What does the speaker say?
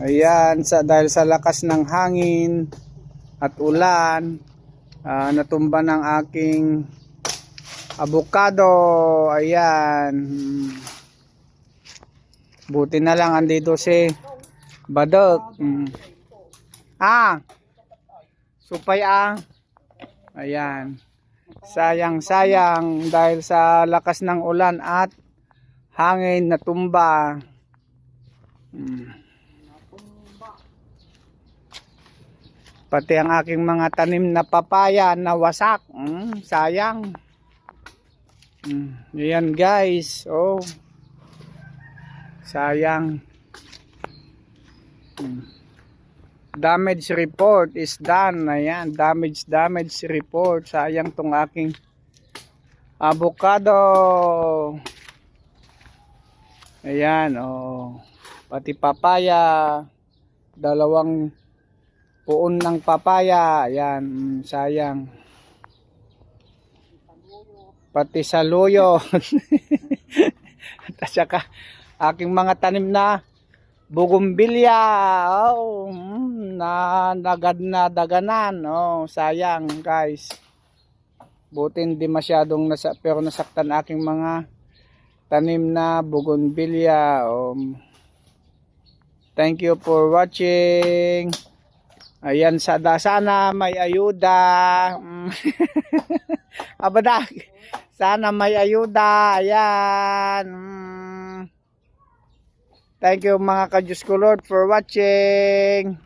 Ayan, dahil sa lakas ng hangin at ulan, natumba ng aking avocado. Ayan. Buti na lang andito si Badok. Supay Ayan. Sayang dahil sa lakas ng ulan at hangin natumba. Pati ang aking mga tanim na papaya na wasak. Sayang. Ayan guys. Sayang. Damage report is done. Ayan, damage report. Sayang tong aking avocado. Ayan, pati papaya. Dalawang puon ng papaya. Ayan, sayang. Pati saluyo. At saka aking mga tanim na bugumbilya, nagad na daganan. Sayang guys. Buti hindi masyadong pero nasaktan aking mga tanim na bugumbilya. Thank you for watching. Ayan, sana may ayuda. Abadak, sana may ayuda. Ayan. Thank you mga ka-Diyos ko Lord for watching.